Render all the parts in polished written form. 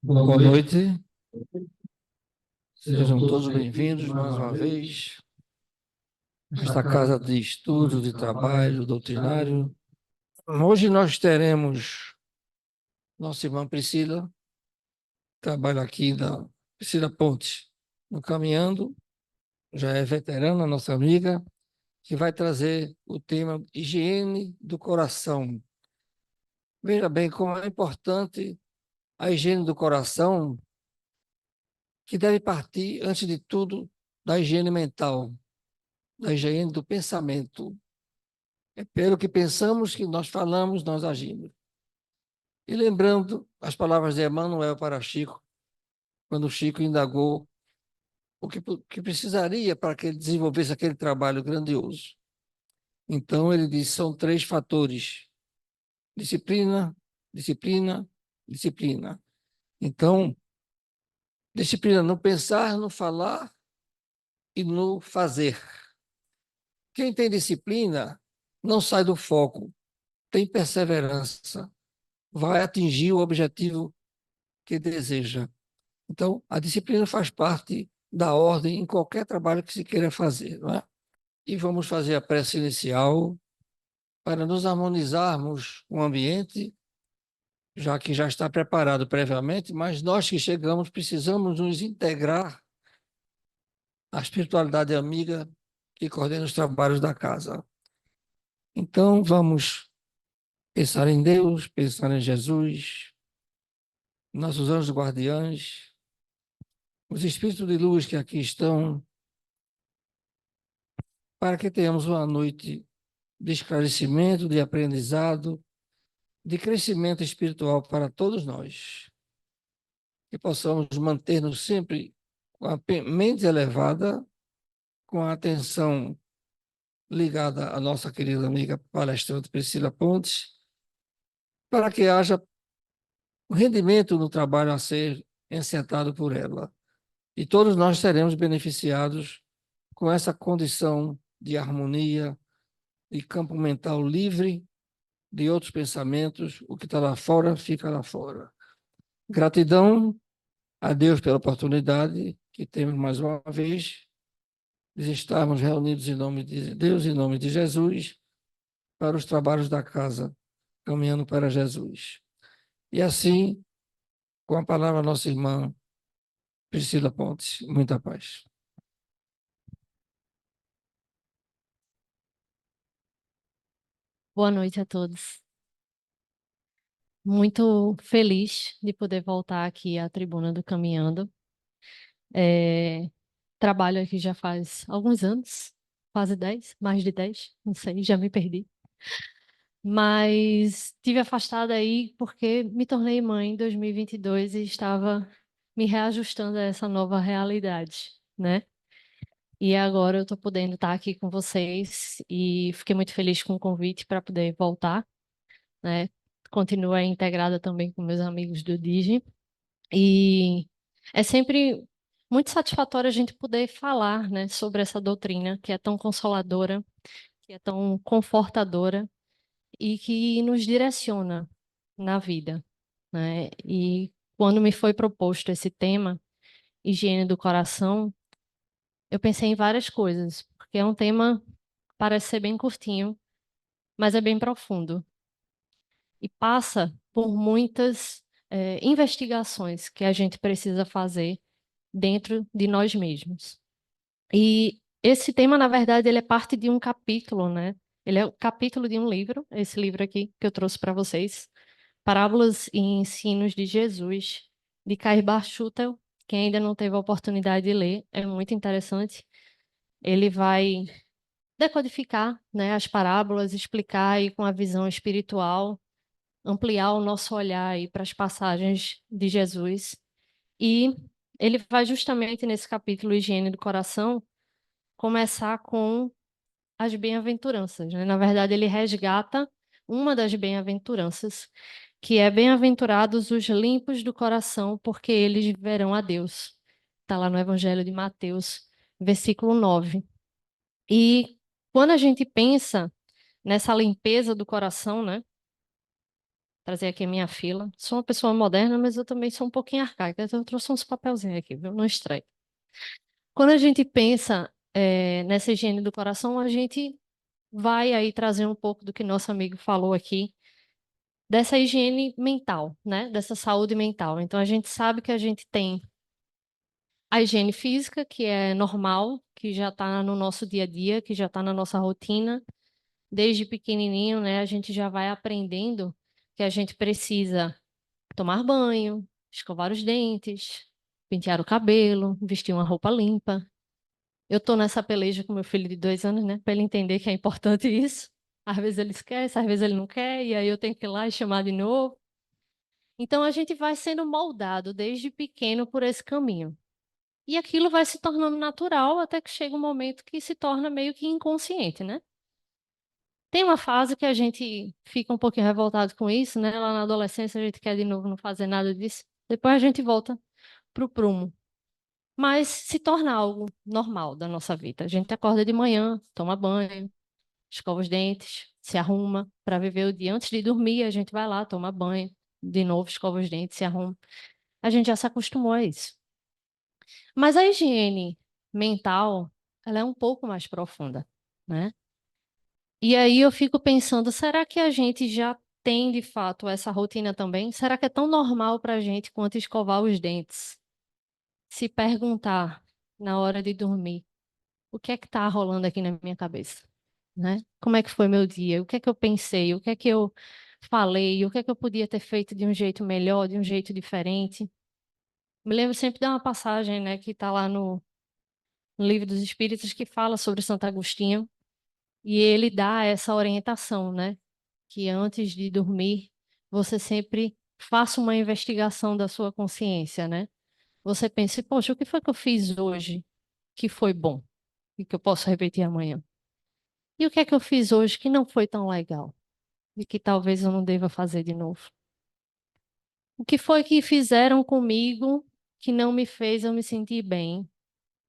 Boa noite, sejam todos bem-vindos mais uma vez a esta casa de estudo, de trabalho doutrinário. Hoje nós teremos nossa irmã Priscila, trabalha aqui da Priscila Pontes, no Caminhando, já é veterana, nossa amiga, que vai trazer o tema higiene do coração. Veja bem como é importante a higiene do coração, que deve partir, antes de tudo, da higiene mental, da higiene do pensamento. É pelo que pensamos que nós falamos, nós agimos. E lembrando as palavras de Emmanuel para Chico, quando Chico indagou o que precisaria para que ele desenvolvesse aquele trabalho grandioso. Então ele disse, são três fatores: disciplina, disciplina, disciplina. Então, disciplina no pensar, no falar e no fazer. Quem tem disciplina não sai do foco, tem perseverança, vai atingir o objetivo que deseja. Então, a disciplina faz parte da ordem em qualquer trabalho que se queira fazer, não é? E vamos fazer a prece inicial para nos harmonizarmos com o ambiente, já que já está preparado previamente, mas nós que chegamos precisamos nos integrar à espiritualidade amiga que coordena os trabalhos da casa. Então, vamos pensar em Deus, pensar em Jesus, nossos anjos guardiães, os espíritos de luz que aqui estão, para que tenhamos uma noite de esclarecimento, de aprendizado, de crescimento espiritual para todos nós. Que possamos manter-nos sempre com a mente elevada, com a atenção ligada à nossa querida amiga palestrante Priscila Pontes, para que haja rendimento no trabalho a ser encetado por ela. E todos nós seremos beneficiados com essa condição de harmonia, de campo mental livre de outros pensamentos, o que está lá fora, fica lá fora. Gratidão a Deus pela oportunidade que temos mais uma vez de estarmos reunidos em nome de Deus, em nome de Jesus, para os trabalhos da casa, caminhando para Jesus. E assim, com a palavra nossa irmã Priscila Pontes, muita paz. Boa noite a todos. Muito feliz de poder voltar aqui à tribuna do Caminhando. Trabalho aqui já faz alguns anos, quase 10, mais de 10, não sei, já me perdi. Mas tive afastada aí porque me tornei mãe em 2022 e estava me reajustando a essa nova realidade, né? E agora eu estou podendo estar aqui com vocês e fiquei muito feliz com o convite para poder voltar, né? Continuo aí integrada também com meus amigos do Digi. E é sempre muito satisfatório a gente poder falar, né, sobre essa doutrina que é tão consoladora, que é tão confortadora e que nos direciona na vida, né? E quando me foi proposto esse tema, higiene do coração, eu pensei em várias coisas, porque é um tema que parece ser bem curtinho, mas é bem profundo e passa por muitas investigações que a gente precisa fazer dentro de nós mesmos. E esse tema, na verdade, ele é parte de um capítulo, né? Ele é o capítulo de um livro, esse livro aqui que eu trouxe para vocês, Parábolas e Ensinos de Jesus, de Cair Schutel. Quem ainda não teve a oportunidade de ler, é muito interessante. Ele vai decodificar, né, as parábolas, explicar aí com a visão espiritual, ampliar o nosso olhar aí para as passagens de Jesus. E ele vai justamente nesse capítulo Higiene do Coração começar com as bem-aventuranças, né? Na verdade, ele resgata uma das bem-aventuranças, que é bem-aventurados os limpos do coração, porque eles verão a Deus. Está lá no Evangelho de Mateus, versículo 9. E quando a gente pensa nessa limpeza do coração, né? trazer aqui a minha fila. Sou uma pessoa moderna, mas eu também sou um pouquinho arcaica. Então eu trouxe uns papelzinhos aqui, viu? Não estranho. Quando a gente pensa nessa higiene do coração, a gente vai aí trazer um pouco do que nosso amigo falou aqui, dessa higiene mental, né? Dessa saúde mental. Então a gente sabe que a gente tem a higiene física, que é normal, que já está no nosso dia a dia, que já está na nossa rotina. Desde pequenininho, né, a gente já vai aprendendo que a gente precisa tomar banho, escovar os dentes, pentear o cabelo, vestir uma roupa limpa. Eu tô nessa peleja com meu filho de 2 anos, né, para ele entender que é importante isso. Às vezes ele esquece, às vezes ele não quer, e aí eu tenho que ir lá e chamar de novo. Então a gente vai sendo moldado desde pequeno por esse caminho. E aquilo vai se tornando natural até que chega um momento que se torna meio que inconsciente, né? Tem uma fase que a gente fica um pouquinho revoltado com isso, né? Lá na adolescência a gente quer de novo não fazer nada disso. Depois a gente volta pro prumo. Mas se torna algo normal da nossa vida. A gente acorda de manhã, toma banho, escova os dentes, se arruma para viver o dia. Antes de dormir, a gente vai lá, toma banho, de novo, escova os dentes, se arruma. A gente já se acostumou a isso. Mas a higiene mental, ela é um pouco mais profunda, né? E aí eu fico pensando, será que a gente já tem de fato essa rotina também? Será que é tão normal para a gente quanto escovar os dentes? Se perguntar na hora de dormir, o que é que está rolando aqui na minha cabeça, né? Como é que foi meu dia? O que é que eu pensei? O que é que eu falei? O que é que eu podia ter feito de um jeito melhor, de um jeito diferente? Me lembro sempre de uma passagem, né, que está lá no Livro dos Espíritos que fala sobre Santo Agostinho e ele dá essa orientação, né? Que antes de dormir, você sempre faça uma investigação da sua consciência, né? Você pense, poxa, o que foi que eu fiz hoje que foi bom e que eu posso repetir amanhã? E o que é que eu fiz hoje que não foi tão legal e que talvez eu não deva fazer de novo? O que foi que fizeram comigo que não me fez eu me sentir bem?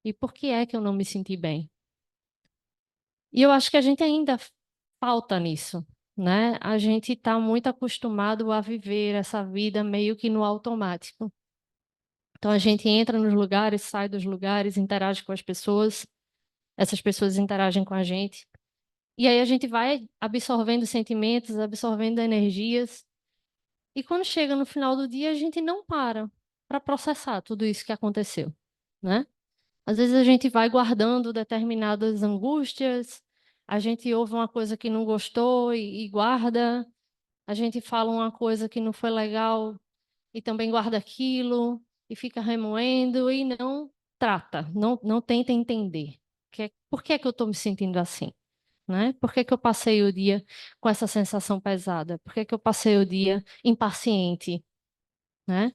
E por que é que eu não me senti bem? E eu acho que a gente ainda falta nisso, né? A gente está muito acostumado a viver essa vida meio que no automático. Então a gente entra nos lugares, sai dos lugares, interage com as pessoas, essas pessoas interagem com a gente. E aí a gente vai absorvendo sentimentos, absorvendo energias. E quando chega no final do dia, a gente não para processar tudo isso que aconteceu, né? Às vezes a gente vai guardando determinadas angústias, a gente ouve uma coisa que não gostou e guarda, a gente fala uma coisa que não foi legal e também guarda aquilo e fica remoendo e não trata, não tenta entender por que é que eu estou me sentindo assim, né? Por que é que eu passei o dia com essa sensação pesada? Por que é que eu passei o dia impaciente, né?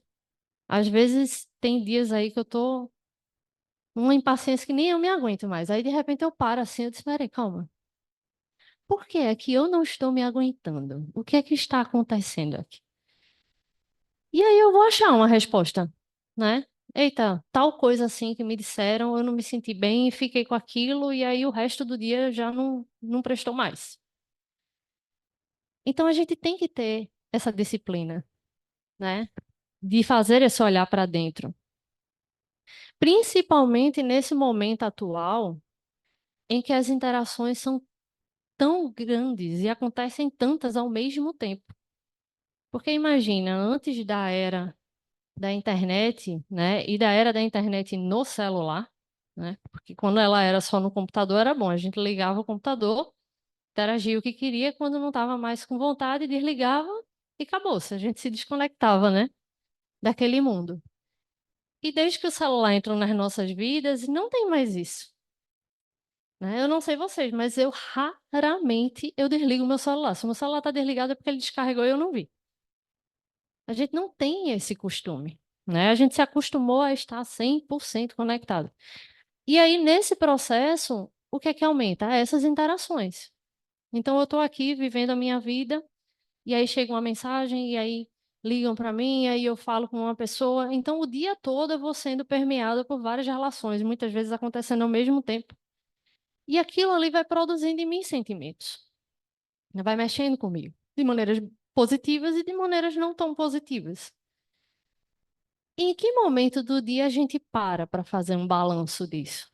Às vezes tem dias aí que eu tô uma impaciência que nem eu me aguento mais. Aí de repente eu paro assim, eu disse, peraí, calma. Por que é que eu não estou me aguentando? O que é que está acontecendo aqui? E aí eu vou achar uma resposta, né? Eita, tal coisa assim que me disseram, eu não me senti bem e fiquei com aquilo, e aí o resto do dia já não prestou mais. Então a gente tem que ter essa disciplina, né? De fazer esse olhar para dentro. Principalmente nesse momento atual, em que as interações são tão grandes e acontecem tantas ao mesmo tempo. Porque imagina, antes da era da internet, né, e da era da internet no celular, né, porque quando ela era só no computador era bom, a gente ligava o computador, interagia o que queria, quando não estava mais com vontade, desligava e acabou-se, a gente se desconectava, né, daquele mundo. E desde que o celular entrou nas nossas vidas, não tem mais isso. Né? Eu não sei vocês, mas eu raramente eu desligo meu celular. Se o meu celular está desligado é porque ele descarregou e eu não vi. A gente não tem esse costume, né? A gente se acostumou a estar 100% conectado. E aí, nesse processo, o que é que aumenta? Essas interações. Então, eu estou aqui vivendo a minha vida, e aí chega uma mensagem, e aí ligam para mim, e aí eu falo com uma pessoa. Então, o dia todo eu vou sendo permeado por várias relações, muitas vezes acontecendo ao mesmo tempo. E aquilo ali vai produzindo em mim sentimentos. Vai mexendo comigo, de maneiras positivas e de maneiras não tão positivas. Em que momento do dia a gente para fazer um balanço disso,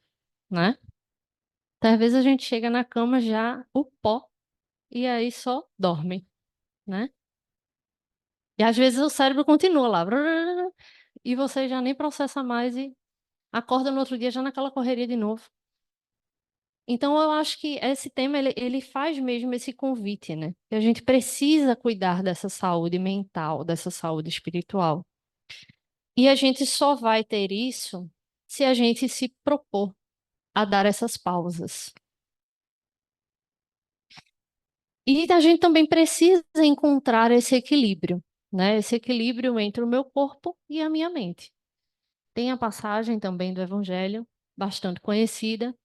né? Então, às vezes a gente chega na cama já o pó e aí só dorme, né? E às vezes o cérebro continua lá, e você já nem processa mais e acorda no outro dia já naquela correria de novo. Então, eu acho que esse tema, ele faz mesmo esse convite, né? Que a gente precisa cuidar dessa saúde mental, dessa saúde espiritual. E a gente só vai ter isso se a gente se propor a dar essas pausas. E a gente também precisa encontrar esse equilíbrio, né? Esse equilíbrio entre o meu corpo e a minha mente. Tem a passagem também do Evangelho, bastante conhecida,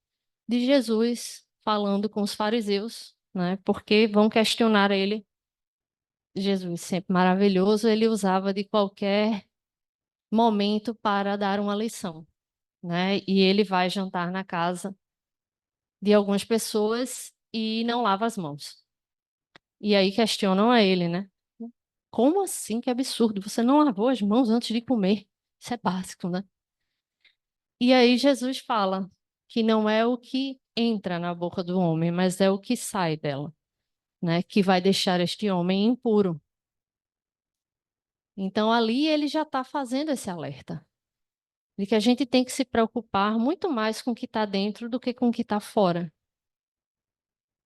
de Jesus falando com os fariseus, né? Porque vão questionar ele. Jesus, sempre maravilhoso, ele usava de qualquer momento para dar uma lição, né? E ele vai jantar na casa de algumas pessoas e não lava as mãos. E aí questionam a ele, né? Como assim? Que absurdo! Você não lavou as mãos antes de comer? Isso é básico, né? E aí Jesus fala que não é o que entra na boca do homem, mas é o que sai dela, né? Que vai deixar este homem impuro. Então ali ele já está fazendo esse alerta de que a gente tem que se preocupar muito mais com o que está dentro do que com o que está fora.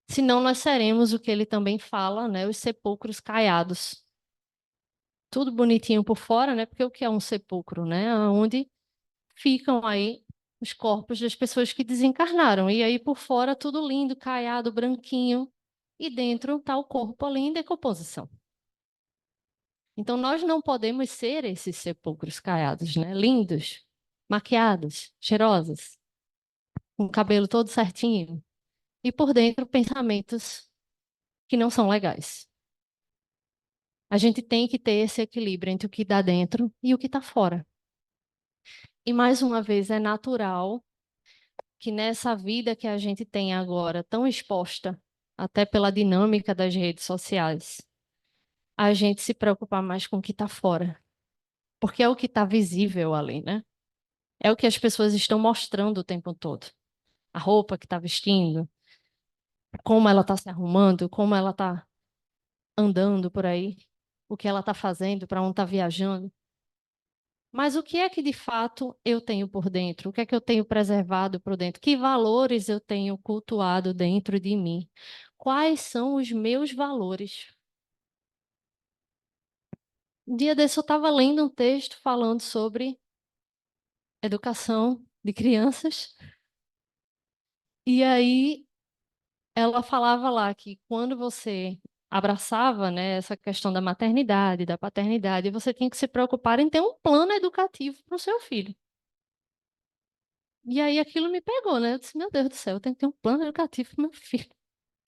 Senão nós seremos o que ele também fala, né? Os sepulcros caiados. Tudo bonitinho por fora, né? Porque o que é um sepulcro, né? Onde ficam aí os corpos das pessoas que desencarnaram. E aí por fora tudo lindo, caiado, branquinho. E dentro está o corpo ali em decomposição. Então nós não podemos ser esses sepulcros caiados, né? Lindos, maquiados, cheirosos, com o cabelo todo certinho. E por dentro pensamentos que não são legais. A gente tem que ter esse equilíbrio entre o que dá dentro e o que está fora. E mais uma vez, é natural que nessa vida que a gente tem agora, tão exposta, até pela dinâmica das redes sociais, a gente se preocupar mais com o que está fora. Porque é o que está visível ali, né? É o que as pessoas estão mostrando o tempo todo. A roupa que está vestindo, como ela está se arrumando, como ela está andando por aí, o que ela está fazendo, para onde está viajando. Mas o que é que de fato eu tenho por dentro? O que é que eu tenho preservado por dentro? Que valores eu tenho cultuado dentro de mim? Quais são os meus valores? Um dia desse eu estava lendo um texto falando sobre educação de crianças, e aí ela falava lá que quando você abraçava, né, essa questão da maternidade, da paternidade, você tinha que se preocupar em ter um plano educativo para o seu filho. E aí aquilo me pegou, né? Eu disse, meu Deus do céu, eu tenho que ter um plano educativo para meu filho.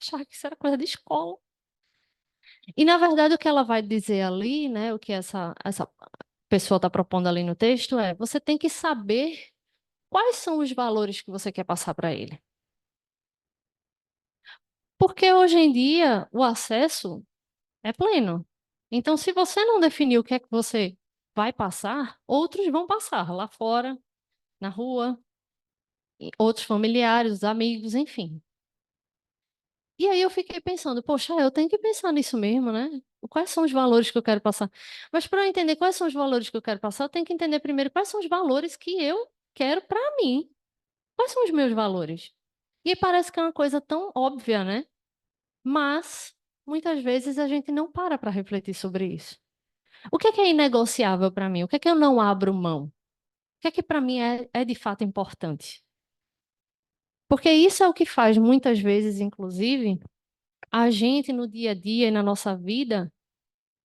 Achava que isso era coisa de escola. E, na verdade, o que ela vai dizer ali, né? O que essa pessoa está propondo ali no texto é: você tem que saber quais são os valores que você quer passar para ele. Porque hoje em dia o acesso é pleno. Então, se você não definir o que é que você vai passar, outros vão passar lá fora, na rua, e outros familiares, os amigos, enfim. E aí eu fiquei pensando, poxa, eu tenho que pensar nisso mesmo, né? Quais são os valores que eu quero passar? Mas para eu entender quais são os valores que eu quero passar, eu tenho que entender primeiro quais são os valores que eu quero para mim. Quais são os meus valores? E aí parece que é uma coisa tão óbvia, né? Mas muitas vezes a gente não para refletir sobre isso. O que é inegociável para mim? O que é que eu não abro mão? O que é para mim é de fato importante? Porque isso é o que faz muitas vezes, inclusive, a gente no dia a dia e na nossa vida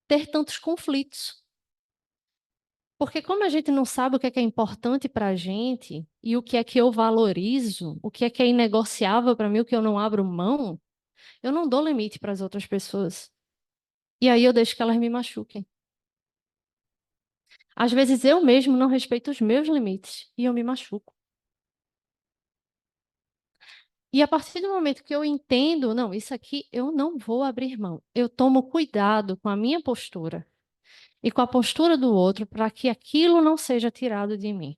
ter tantos conflitos. Porque como a gente não sabe o que é importante para a gente e o que é que eu valorizo, o que é inegociável para mim, o que eu não abro mão, eu não dou limite para as outras pessoas. E aí eu deixo que elas me machuquem. Às vezes eu mesmo não respeito os meus limites e eu me machuco. E a partir do momento que eu entendo, não, isso aqui eu não vou abrir mão. Eu tomo cuidado com a minha postura e com a postura do outro para que aquilo não seja tirado de mim.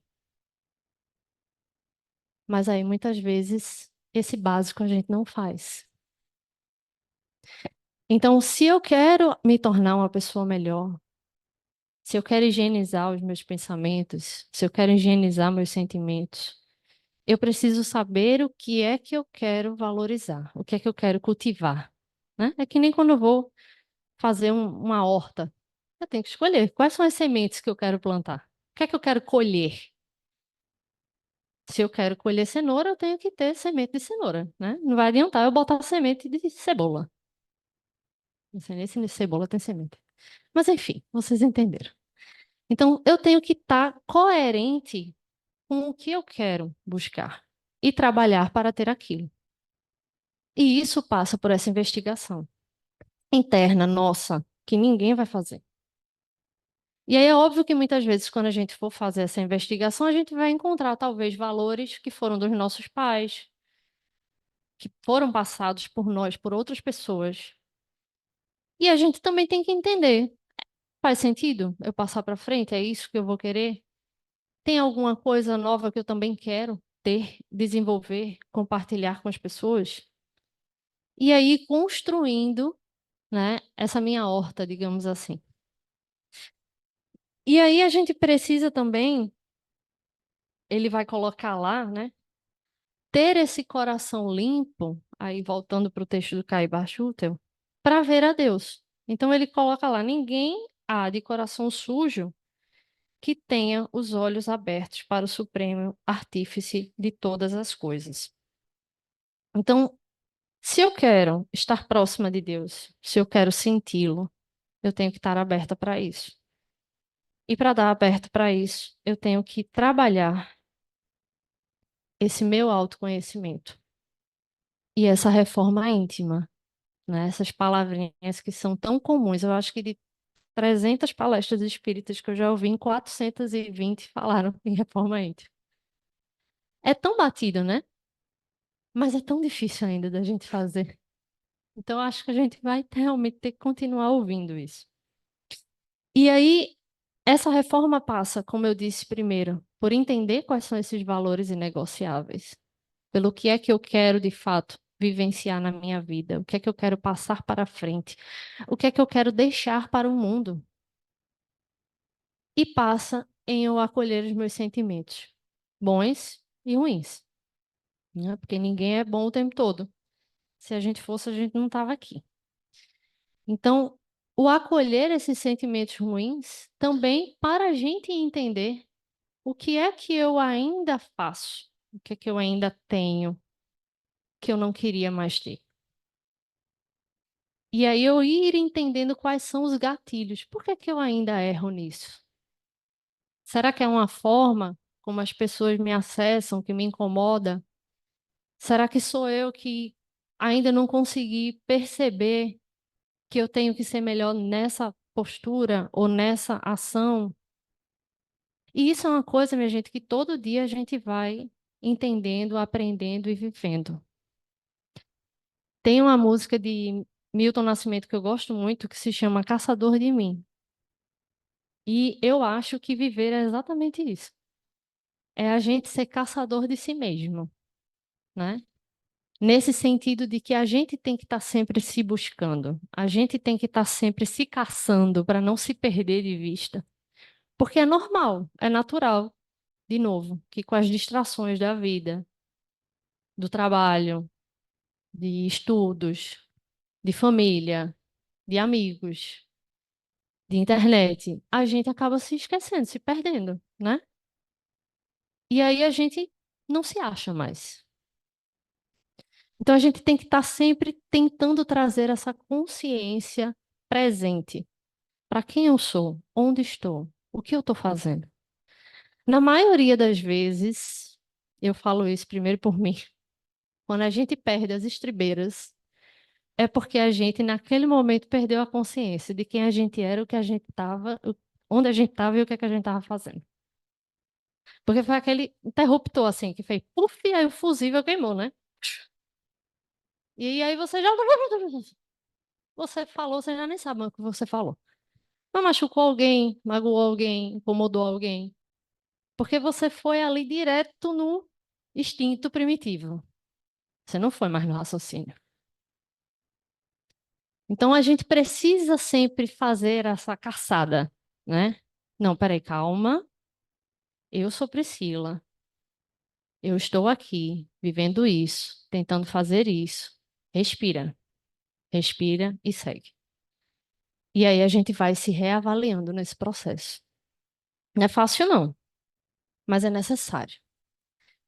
Mas aí muitas vezes esse básico a gente não faz. Então, se eu quero me tornar uma pessoa melhor, se eu quero higienizar os meus pensamentos, se eu quero higienizar meus sentimentos, eu preciso saber o que é que eu quero valorizar, o que é que eu quero cultivar, né? É que nem quando eu vou fazer uma horta. Eu tenho que escolher quais são as sementes que eu quero plantar. O que é que eu quero colher? Se eu quero colher cenoura, eu tenho que ter semente de cenoura, né? Não vai adiantar eu botar semente de cebola. Não sei nem se de cebola tem semente. Mas enfim, vocês entenderam. Então, eu tenho que estar coerente com o que eu quero buscar e trabalhar para ter aquilo. E isso passa por essa investigação interna nossa, que ninguém vai fazer. E aí é óbvio que muitas vezes, quando a gente for fazer essa investigação, a gente vai encontrar talvez valores que foram dos nossos pais, que foram passados por nós, por outras pessoas. E a gente também tem que entender, faz sentido eu passar para frente? É isso que eu vou querer? Tem alguma coisa nova que eu também quero ter, desenvolver, compartilhar com as pessoas? E aí construindo, né, essa minha horta, digamos assim. E aí a gente precisa também, ele vai colocar lá, né, ter esse coração limpo, aí voltando para o texto do Caibar Schutel, para ver a Deus. Então ele coloca lá: ninguém há de coração sujo que tenha os olhos abertos para o Supremo Artífice de todas as coisas. Então, se eu quero estar próxima de Deus, se eu quero senti-lo, eu tenho que estar aberta para isso. E para dar aberto para isso, eu tenho que trabalhar esse meu autoconhecimento e essa reforma íntima, né? Essas palavrinhas que são tão comuns. Eu acho que de 300 palestras espíritas que eu já ouvi, em 420 falaram em reforma íntima. É tão batido, né? Mas é tão difícil ainda da gente fazer. Então, eu acho que a gente vai realmente ter que continuar ouvindo isso. E aí, essa reforma passa, como eu disse primeiro, por entender quais são esses valores inegociáveis, pelo que é que eu quero de fato vivenciar na minha vida, o que é que eu quero passar para frente, o que é que eu quero deixar para o mundo. E passa em eu acolher os meus sentimentos, bons e ruins, né? Porque ninguém é bom o tempo todo. Se a gente fosse, a gente não estava aqui. Então, o acolher esses sentimentos ruins também para a gente entender o que é que eu ainda faço, o que é que eu ainda tenho, que eu não queria mais ter. E aí eu ir entendendo quais são os gatilhos. Por que é que eu ainda erro nisso? Será que é uma forma como as pessoas me acessam que me incomoda? Será que sou eu que ainda não consegui perceber que eu tenho que ser melhor nessa postura ou nessa ação? E isso é uma coisa, minha gente, que todo dia a gente vai entendendo, aprendendo e vivendo. Tem uma música de Milton Nascimento que eu gosto muito, que se chama Caçador de Mim. E eu acho que viver é exatamente isso. É a gente ser caçador de si mesmo, né? Nesse sentido de que a gente tem que estar sempre se buscando, a gente tem que estar sempre se caçando para não se perder de vista. Porque é normal, é natural, de novo, que com as distrações da vida, do trabalho, de estudos, de família, de amigos, de internet, a gente acaba se esquecendo, se perdendo, né? E aí a gente não se acha mais. Então a gente tem que estar sempre tentando trazer essa consciência presente para quem eu sou, onde estou, o que eu estou fazendo. Na maioria das vezes, eu falo isso primeiro por mim, quando a gente perde as estribeiras, é porque a gente, naquele momento, perdeu a consciência de quem a gente era, o que a gente estava, onde a gente estava e o que, é que a gente estava fazendo. Porque foi aquele interruptor assim, que fez puf, e aí o fusível queimou, né? E aí você já. Você falou, você já nem sabe o que você falou. Mas machucou alguém, magoou alguém, incomodou alguém. Porque você foi ali direto no instinto primitivo. Você não foi mais no raciocínio. Então a gente precisa sempre fazer essa caçada, né? Não, peraí, calma. Eu sou Priscila. Eu estou aqui, vivendo isso, tentando fazer isso. Respira, respira e segue. E aí a gente vai se reavaliando nesse processo. Não é fácil, não, mas é necessário.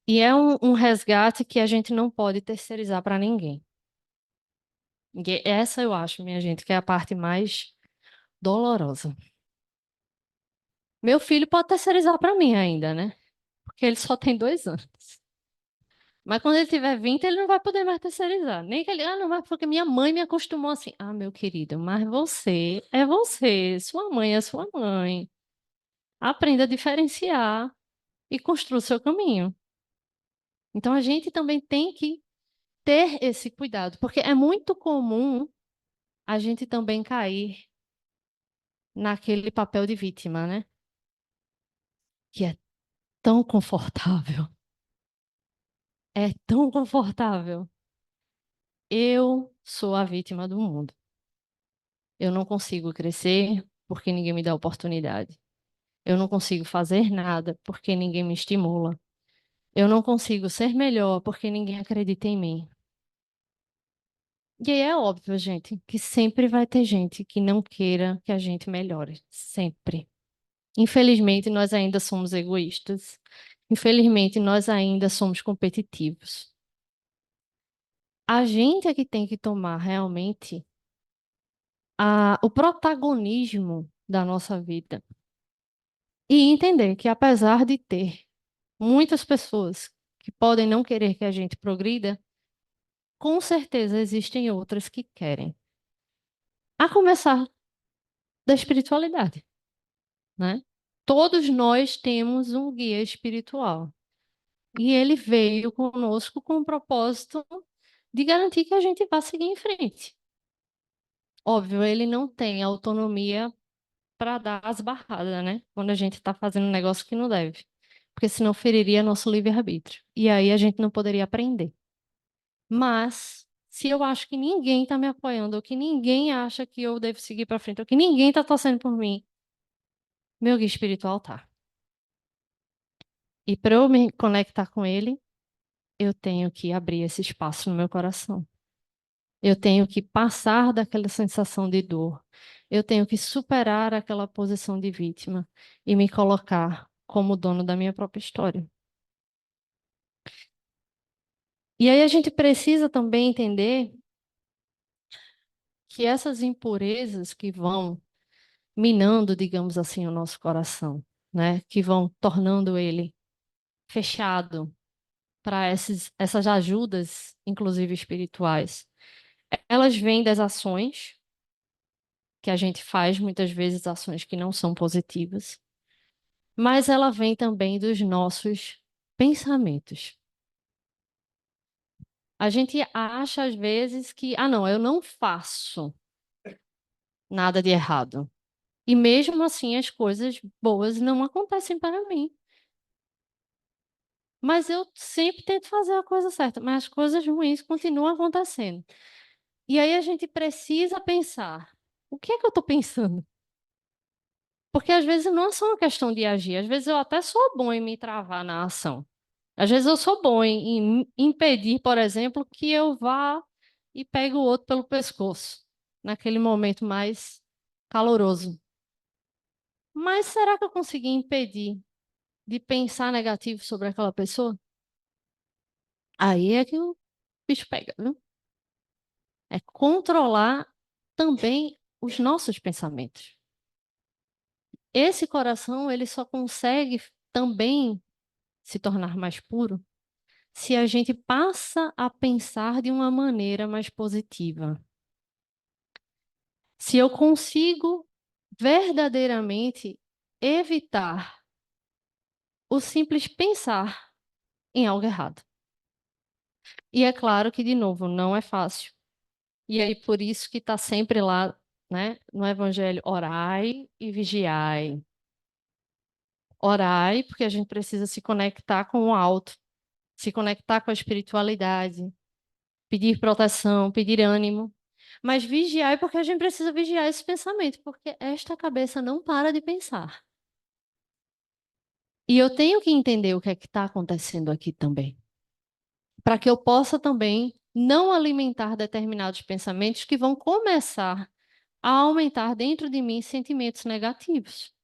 E é um resgate que a gente não pode terceirizar para ninguém. Essa eu acho, minha gente, que é a parte mais dolorosa. Meu filho pode terceirizar para mim ainda, né? Porque ele só tem 2 anos. Mas quando ele tiver 20, ele não vai poder mais terceirizar. Nem que ele, não vai, porque minha mãe me acostumou assim. Ah, meu querido, mas você é você, sua mãe é sua mãe. Aprenda a diferenciar e construa o seu caminho. Então a gente também tem que ter esse cuidado, porque é muito comum a gente também cair naquele papel de vítima, né? Que é tão confortável. É tão confortável. Eu sou a vítima do mundo. Eu não consigo crescer porque ninguém me dá oportunidade. Eu não consigo fazer nada porque ninguém me estimula. Eu não consigo ser melhor porque ninguém acredita em mim. E aí é óbvio, gente, que sempre vai ter gente que não queira que a gente melhore. Sempre. Infelizmente, nós ainda somos egoístas. Infelizmente, nós ainda somos competitivos. A gente é que tem que tomar realmente o protagonismo da nossa vida e entender que, apesar de ter muitas pessoas que podem não querer que a gente progrida, com certeza existem outras que querem. A começar da espiritualidade, né? Todos nós temos um guia espiritual. E ele veio conosco com o propósito de garantir que a gente vá seguir em frente. Óbvio, ele não tem autonomia para dar as barradas, né? Quando a gente está fazendo um negócio que não deve. Porque senão feriria nosso livre-arbítrio. E aí a gente não poderia aprender. Mas, se eu acho que ninguém está me apoiando, ou que ninguém acha que eu devo seguir para frente, ou que ninguém está torcendo por mim, meu guia espiritual tá. E para eu me conectar com ele, eu tenho que abrir esse espaço no meu coração. Eu tenho que passar daquela sensação de dor. Eu tenho que superar aquela posição de vítima e me colocar como dono da minha própria história. E aí a gente precisa também entender que essas impurezas que vão minando, digamos assim, o nosso coração, né? Que vão tornando ele fechado para essas ajudas, inclusive espirituais. Elas vêm das ações que a gente faz, muitas vezes ações que não são positivas, mas ela vem também dos nossos pensamentos. A gente acha às vezes que, não, eu não faço nada de errado. E mesmo assim as coisas boas não acontecem para mim. Mas eu sempre tento fazer a coisa certa, mas as coisas ruins continuam acontecendo. E aí a gente precisa pensar: o que é que eu estou pensando? Porque às vezes não é só uma questão de agir, às vezes eu até sou bom em me travar na ação. Às vezes eu sou bom em impedir, por exemplo, que eu vá e pegue o outro pelo pescoço, naquele momento mais caloroso. Mas será que eu consegui impedir de pensar negativo sobre aquela pessoa? Aí é que o bicho pega, viu? É controlar também os nossos pensamentos. Esse coração, ele só consegue também se tornar mais puro se a gente passa a pensar de uma maneira mais positiva. Se eu consigo verdadeiramente evitar o simples pensar em algo errado. E é claro que, de novo, não é fácil. E aí, por isso que está sempre lá, né, no Evangelho, orai e vigiai. Orai, porque a gente precisa se conectar com o alto, se conectar com a espiritualidade, pedir proteção, pedir ânimo. Mas vigiai, porque a gente precisa vigiar esse pensamento, porque esta cabeça não para de pensar. E eu tenho que entender o que é que está acontecendo aqui também, para que eu possa também não alimentar determinados pensamentos que vão começar a aumentar dentro de mim sentimentos negativos.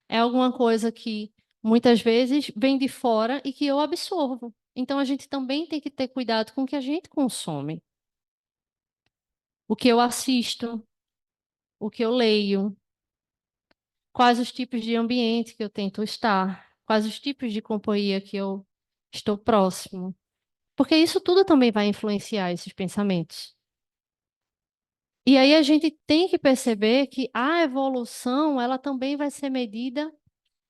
É alguma coisa que muitas vezes vem de fora e que eu absorvo. Então a gente também tem que ter cuidado com o que a gente consome. O que eu assisto, o que eu leio, quais os tipos de ambiente que eu tento estar, quais os tipos de companhia que eu estou próximo. Porque isso tudo também vai influenciar esses pensamentos. E aí a gente tem que perceber que a evolução, ela também vai ser medida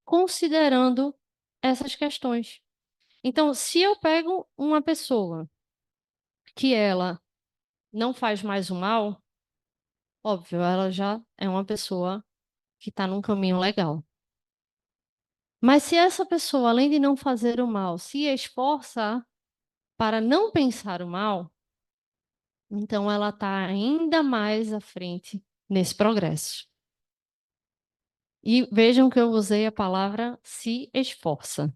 considerando essas questões. Então, se eu pego uma pessoa que ela não faz mais o mal, óbvio, ela já é uma pessoa que está num caminho legal. Mas se essa pessoa, além de não fazer o mal, se esforça para não pensar o mal, então ela está ainda mais à frente nesse progresso. E vejam que eu usei a palavra se esforça.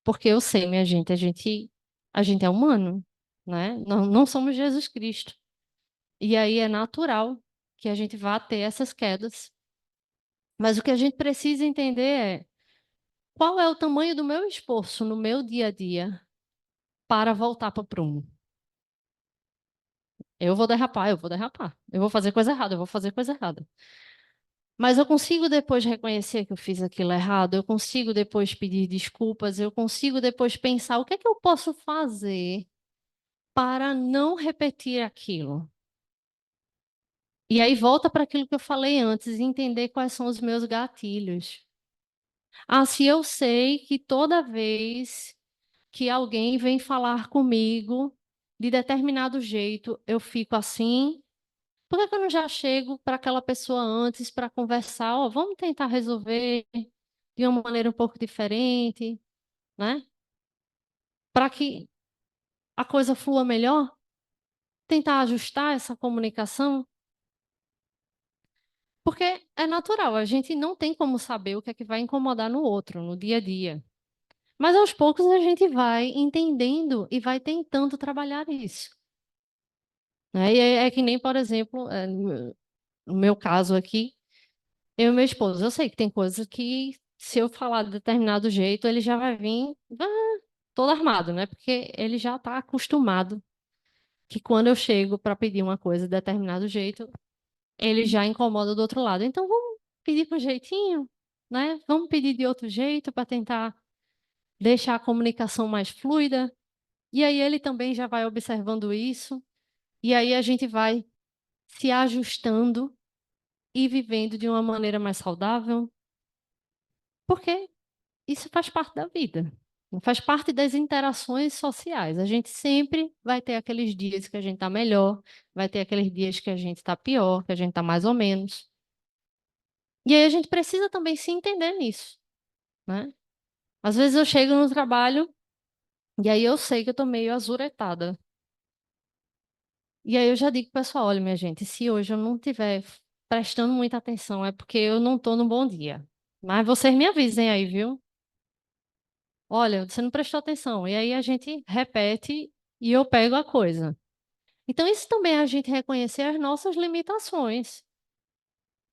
Porque eu sei, minha gente, a gente é humano, né? Não somos Jesus Cristo. E aí é natural que a gente vá ter essas quedas. Mas o que a gente precisa entender é qual é o tamanho do meu esforço no meu dia a dia para voltar para o prumo. Eu vou derrapar, eu vou derrapar. Eu vou fazer coisa errada, eu vou fazer coisa errada. Mas eu consigo depois reconhecer que eu fiz aquilo errado, eu consigo depois pedir desculpas, eu consigo depois pensar o que é que eu posso fazer para não repetir aquilo. E aí volta para aquilo que eu falei antes, entender quais são os meus gatilhos. Ah, se eu sei que toda vez que alguém vem falar comigo de determinado jeito, eu fico assim, por que que eu não já chego para aquela pessoa antes para conversar? Ó, vamos tentar resolver de uma maneira um pouco diferente, né? Para que a coisa flua melhor, tentar ajustar essa comunicação. Porque é natural, a gente não tem como saber o que é que vai incomodar no outro, no dia a dia. Mas aos poucos a gente vai entendendo e vai tentando trabalhar isso. Né? E é que nem, por exemplo, no meu caso aqui, eu e meu esposo, eu sei que tem coisas que, se eu falar de determinado jeito, ele já vai vir todo armado, né? Porque ele já está acostumado que quando eu chego para pedir uma coisa de determinado jeito, ele já incomoda do outro lado. Então vamos pedir com jeitinho, né? Vamos pedir de outro jeito para tentar deixar a comunicação mais fluida. E aí ele também já vai observando isso, e aí a gente vai se ajustando e vivendo de uma maneira mais saudável, porque isso faz parte da vida. Faz parte das interações sociais. A gente sempre vai ter aqueles dias que a gente está melhor, vai ter aqueles dias que a gente está pior, que a gente está mais ou menos. E aí a gente precisa também se entender nisso, né? Às vezes eu chego no trabalho e aí eu sei que eu estou meio azuretada. E aí eu já digo, pessoal, olha, minha gente, se hoje eu não estiver prestando muita atenção, é porque eu não estou num bom dia. Mas vocês me avisem aí, viu? Olha, você não prestou atenção. E aí a gente repete e eu pego a coisa. Então, isso também é a gente reconhecer as nossas limitações,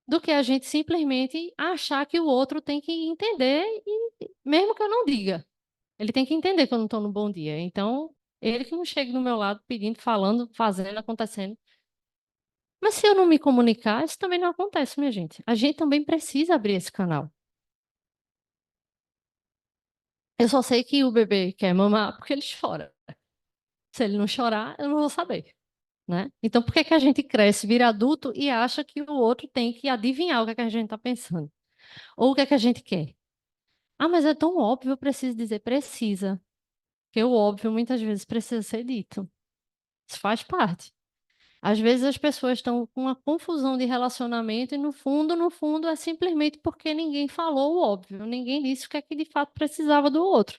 do que a gente simplesmente achar que o outro tem que entender, e mesmo que eu não diga, ele tem que entender que eu não estou num bom dia. Então, ele que não chegue do meu lado pedindo, falando, fazendo, acontecendo. Mas se eu não me comunicar, isso também não acontece, minha gente. A gente também precisa abrir esse canal. Eu só sei que o bebê quer mamar porque ele chora. Se ele não chorar, eu não vou saber, né? Então, por que que a gente cresce, vira adulto e acha que o outro tem que adivinhar o que é que a gente está pensando? Ou o que é que a gente quer? Ah, mas é tão óbvio, eu preciso dizer, precisa. Porque o óbvio muitas vezes precisa ser dito. Isso faz parte. Às vezes as pessoas estão com uma confusão de relacionamento e no fundo, é simplesmente porque ninguém falou o óbvio, ninguém disse o que é que de fato precisava do outro.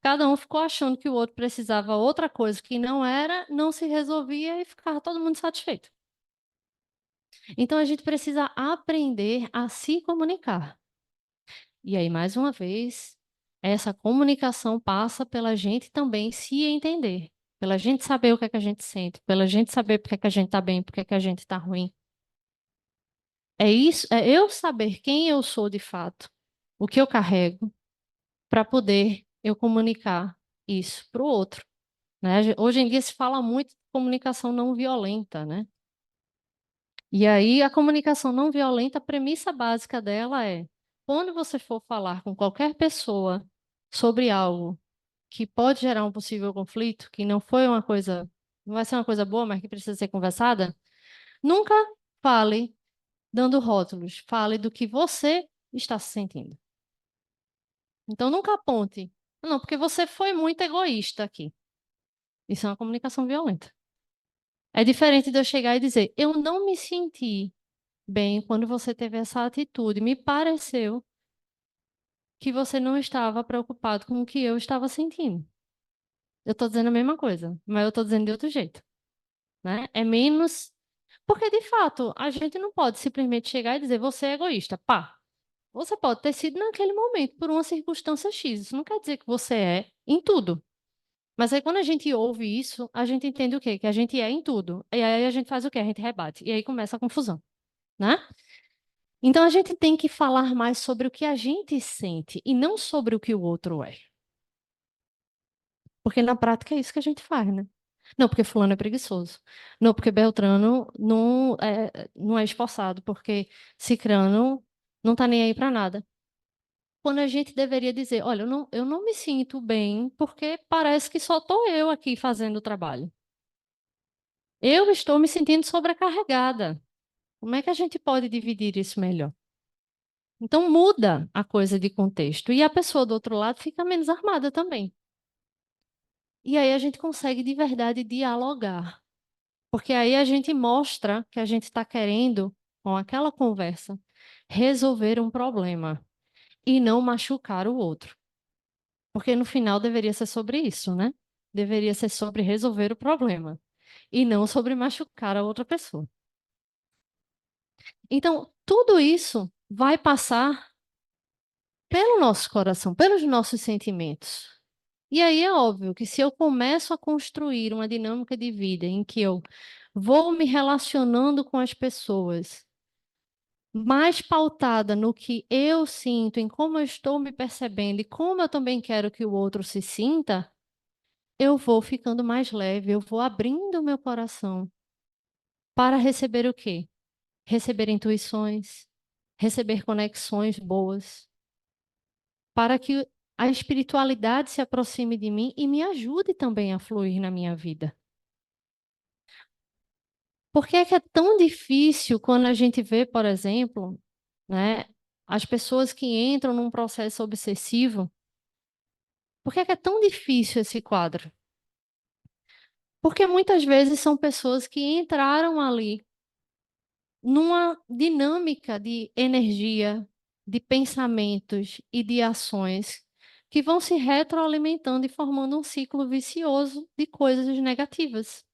Cada um ficou achando que o outro precisava outra coisa que não era, não se resolvia e ficava todo mundo satisfeito. Então a gente precisa aprender a se comunicar. E aí, mais uma vez, essa comunicação passa pela gente também se entender, pela gente saber o que é que a gente sente, pela gente saber por que é que a gente está bem, por que é que a gente está ruim. É isso, é eu saber quem eu sou de fato, o que eu carrego, para poder eu comunicar isso para o outro, né? Hoje em dia se fala muito de comunicação não violenta, né? E aí a comunicação não violenta, a premissa básica dela é: quando você for falar com qualquer pessoa sobre algo que pode gerar um possível conflito, que não foi uma coisa, não vai ser uma coisa boa, mas que precisa ser conversada, nunca fale dando rótulos, fale do que você está se sentindo. Então nunca aponte, não, porque você foi muito egoísta aqui. Isso é uma comunicação violenta. É diferente de eu chegar e dizer, eu não me senti bem quando você teve essa atitude, me pareceu que você não estava preocupado com o que eu estava sentindo. Eu estou dizendo a mesma coisa, mas eu estou dizendo de outro jeito, né? É menos. Porque, de fato, a gente não pode simplesmente chegar e dizer você é egoísta. Pá, você pode ter sido naquele momento por uma circunstância X. Isso não quer dizer que você é em tudo. Mas aí, quando a gente ouve isso, a gente entende o quê? Que a gente é em tudo. E aí a gente faz o quê? A gente rebate. E aí começa a confusão, né? Então, a gente tem que falar mais sobre o que a gente sente e não sobre o que o outro é. Porque na prática é isso que a gente faz, né? Não, porque fulano é preguiçoso. Não, porque Beltrano não é esforçado, porque Cicrano não tá nem aí para nada. Quando a gente deveria dizer, olha, eu não me sinto bem porque parece que só estou eu aqui fazendo o trabalho. Eu estou me sentindo sobrecarregada. Como é que a gente pode dividir isso melhor? Então muda a coisa de contexto e a pessoa do outro lado fica menos armada também. E aí a gente consegue de verdade dialogar. Porque aí a gente mostra que a gente está querendo, com aquela conversa, resolver um problema e não machucar o outro. Porque no final deveria ser sobre isso, né? Deveria ser sobre resolver o problema e não sobre machucar a outra pessoa. Então, tudo isso vai passar pelo nosso coração, pelos nossos sentimentos. E aí é óbvio que se eu começo a construir uma dinâmica de vida em que eu vou me relacionando com as pessoas mais pautada no que eu sinto, em como eu estou me percebendo e como eu também quero que o outro se sinta, eu vou ficando mais leve, eu vou abrindo o meu coração para receber o quê? Receber intuições, receber conexões boas, para que a espiritualidade se aproxime de mim e me ajude também a fluir na minha vida. Por que é que é tão difícil quando a gente vê, por exemplo, né, as pessoas que entram num processo obsessivo? Por que é tão difícil esse quadro? Porque muitas vezes são pessoas que entraram ali numa dinâmica de energia, de pensamentos e de ações que vão se retroalimentando e formando um ciclo vicioso de coisas negativas.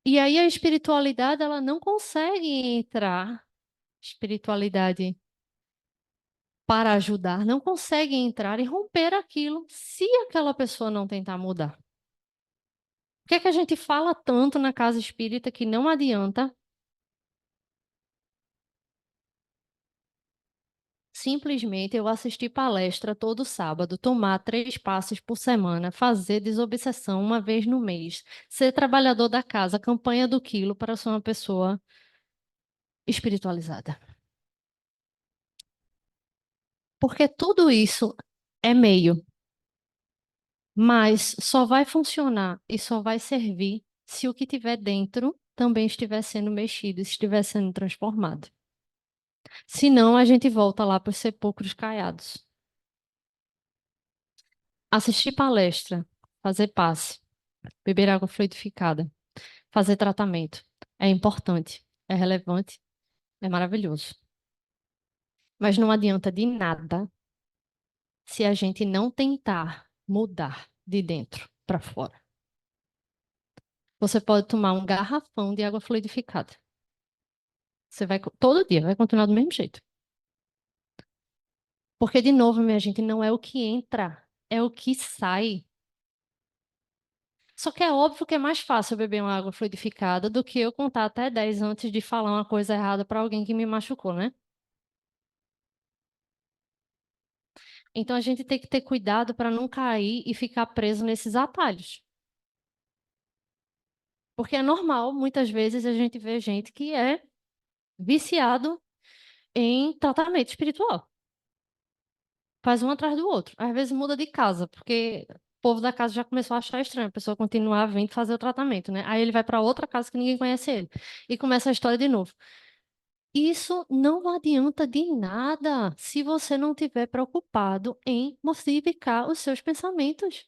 E aí a espiritualidade, ela não consegue entrar, espiritualidade para ajudar, não consegue entrar e romper aquilo se aquela pessoa não tentar mudar. Por que é que a gente fala tanto na casa espírita que não adianta simplesmente eu assistir palestra todo sábado, tomar 3 passes por semana, fazer desobsessão uma vez no mês, ser trabalhador da casa, campanha do quilo para ser uma pessoa espiritualizada? Porque tudo isso é meio, mas só vai funcionar e só vai servir se o que tiver dentro também estiver sendo mexido, estiver sendo transformado. Senão a gente volta lá para os sepulcros caiados. Assistir palestra, fazer passe, beber água fluidificada, fazer tratamento. É importante, é relevante, é maravilhoso. Mas não adianta de nada se a gente não tentar mudar de dentro para fora. Você pode tomar um garrafão de água fluidificada. Você vai, todo dia, vai continuar do mesmo jeito. Porque, de novo, minha gente, não é o que entra, é o que sai. Só que é óbvio que é mais fácil eu beber uma água fluidificada do que eu contar até 10 antes de falar uma coisa errada para alguém que me machucou, né? Então a gente tem que ter cuidado para não cair e ficar preso nesses atalhos. Porque é normal, muitas vezes, a gente vê gente que é viciado em tratamento espiritual. Faz um atrás do outro. Às vezes muda de casa, porque o povo da casa já começou a achar estranho a pessoa continuar vindo fazer o tratamento, né? Aí ele vai para outra casa que ninguém conhece ele. E começa a história de novo. Isso não adianta de nada se você não estiver preocupado em modificar os seus pensamentos.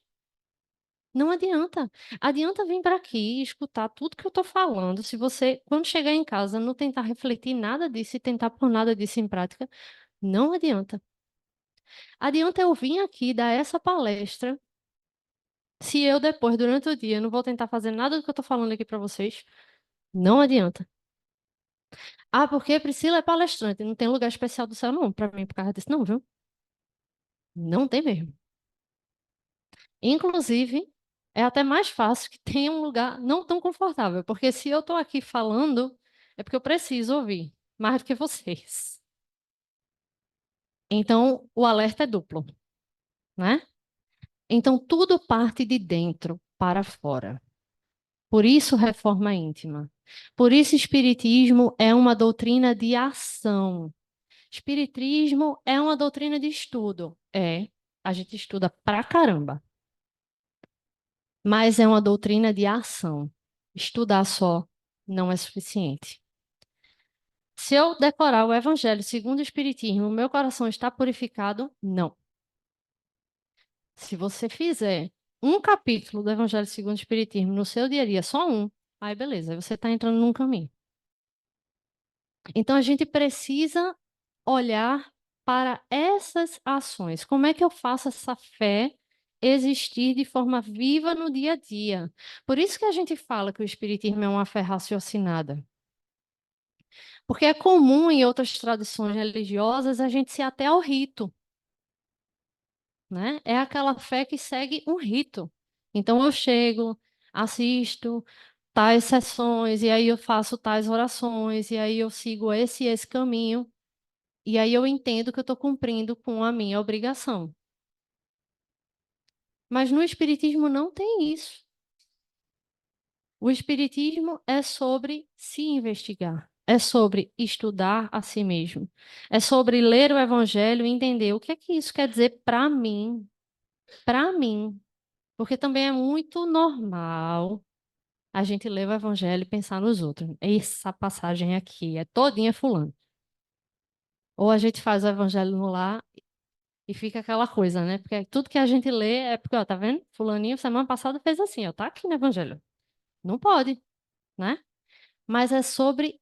Não adianta. Adianta vir para aqui e escutar tudo que eu estou falando. Se você, quando chegar em casa, não tentar refletir nada disso e tentar pôr nada disso em prática, não adianta. Adianta eu vir aqui dar essa palestra, se eu depois, durante o dia, não vou tentar fazer nada do que eu estou falando aqui para vocês, não adianta. Ah, porque Priscila é palestrante, não tem lugar especial do céu, não, para mim, por causa disso, não, viu? Não tem mesmo. Inclusive, é até mais fácil que tenha um lugar não tão confortável, porque se eu estou aqui falando, é porque eu preciso ouvir, mais do que vocês. Então, o alerta é duplo, né? Então, tudo parte de dentro para fora. Por isso, reforma íntima. Por isso, espiritismo é uma doutrina de ação. Espiritismo é uma doutrina de estudo. É, a gente estuda pra caramba. Mas é uma doutrina de ação. Estudar só não é suficiente. Se eu decorar o Evangelho segundo o Espiritismo, meu coração está purificado? Não. Se você fizer um capítulo do Evangelho segundo o Espiritismo no seu dia a dia, só um, aí beleza, aí você está entrando num caminho. Então a gente precisa olhar para essas ações. Como é que eu faço essa fé existir de forma viva no dia a dia? Por isso que a gente fala que o Espiritismo é uma fé raciocinada. Porque é comum em outras tradições religiosas a gente se até ao rito, né? É aquela fé que segue um rito. Então eu chego, assisto tais sessões, e aí eu faço tais orações, e aí eu sigo esse caminho. E aí eu entendo que eu estou cumprindo com a minha obrigação. Mas no Espiritismo não tem isso. O Espiritismo é sobre se investigar, é sobre estudar a si mesmo, é sobre ler o Evangelho e entender o que é que isso quer dizer para mim. Para mim. Porque também é muito normal a gente ler o Evangelho e pensar nos outros. Essa passagem aqui é todinha fulano. Ou a gente faz o Evangelho no lar e fica aquela coisa, né? Porque tudo que a gente lê é porque, ó, tá vendo? Fulaninho semana passada fez assim, ó, tá aqui no Evangelho. Não pode, né? Mas é sobre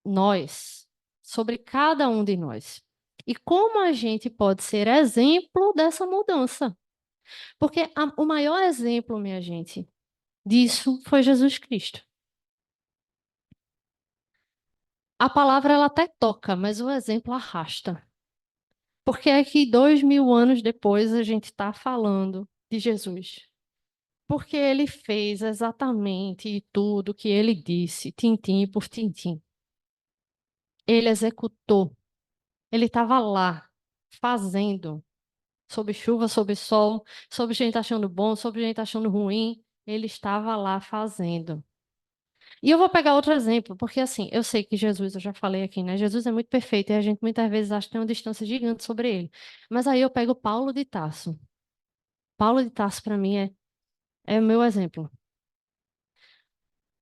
nós, sobre cada um de nós. E como a gente pode ser exemplo dessa mudança? Porque o maior exemplo, minha gente, disso foi Jesus Cristo. A palavra ela até toca, mas o exemplo arrasta. Porque é que 2000 anos depois a gente está falando de Jesus. Porque ele fez exatamente tudo que ele disse, tintim por tintim. Ele executou. Ele estava lá, fazendo, sob chuva, sob sol, sob gente achando bom, sob gente achando ruim. Ele estava lá fazendo. E eu vou pegar outro exemplo, porque assim, eu sei que Jesus, eu já falei aqui, né? Jesus é muito perfeito e a gente muitas vezes acha que tem uma distância gigante sobre ele. Mas aí eu pego Paulo de Tarso. Paulo de Tarso, para mim, é o meu exemplo.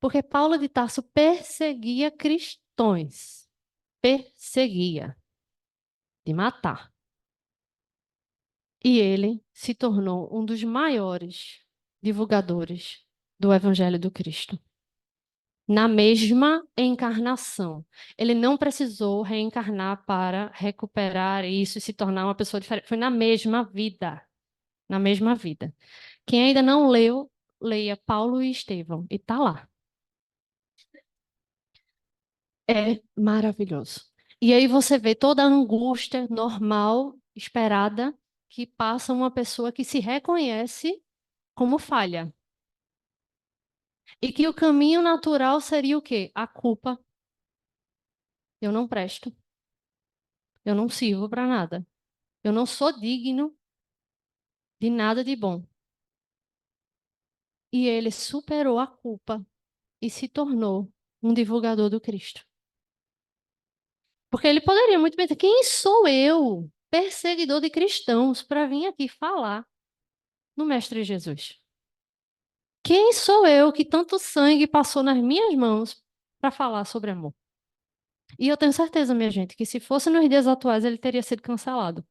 Porque Paulo de Tarso perseguia cristãos. Perseguia. De matar. E ele se tornou um dos maiores divulgadores do Evangelho do Cristo. Na mesma encarnação. Ele não precisou reencarnar para recuperar isso e se tornar uma pessoa diferente. Foi na mesma vida. Na mesma vida. Quem ainda não leu, leia Paulo e Estevão. E tá lá. É maravilhoso. E aí você vê toda a angústia normal, esperada, que passa uma pessoa que se reconhece como falha. E que o caminho natural seria o quê? A culpa. Eu não presto. Eu não sirvo para nada. Eu não sou digno de nada de bom. E ele superou a culpa e se tornou um divulgador do Cristo. Porque ele poderia muito bem dizer: quem sou eu, perseguidor de cristãos, para vir aqui falar no Mestre Jesus? Quem sou eu que tanto sangue passou nas minhas mãos para falar sobre amor? E eu tenho certeza, minha gente, que se fosse nos dias atuais ele teria sido cancelado.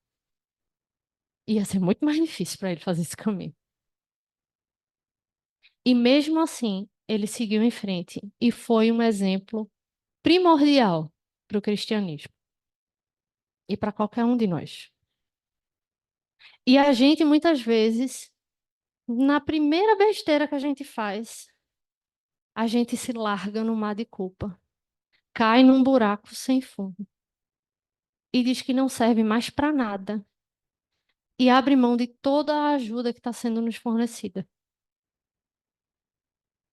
Ia ser muito mais difícil para ele fazer esse caminho. E mesmo assim, ele seguiu em frente e foi um exemplo primordial para o cristianismo e para qualquer um de nós. E a gente, muitas vezes, na primeira besteira que a gente faz, a gente se larga no mar de culpa, cai num buraco sem fundo e diz que não serve mais para nada e abre mão de toda a ajuda que está sendo nos fornecida.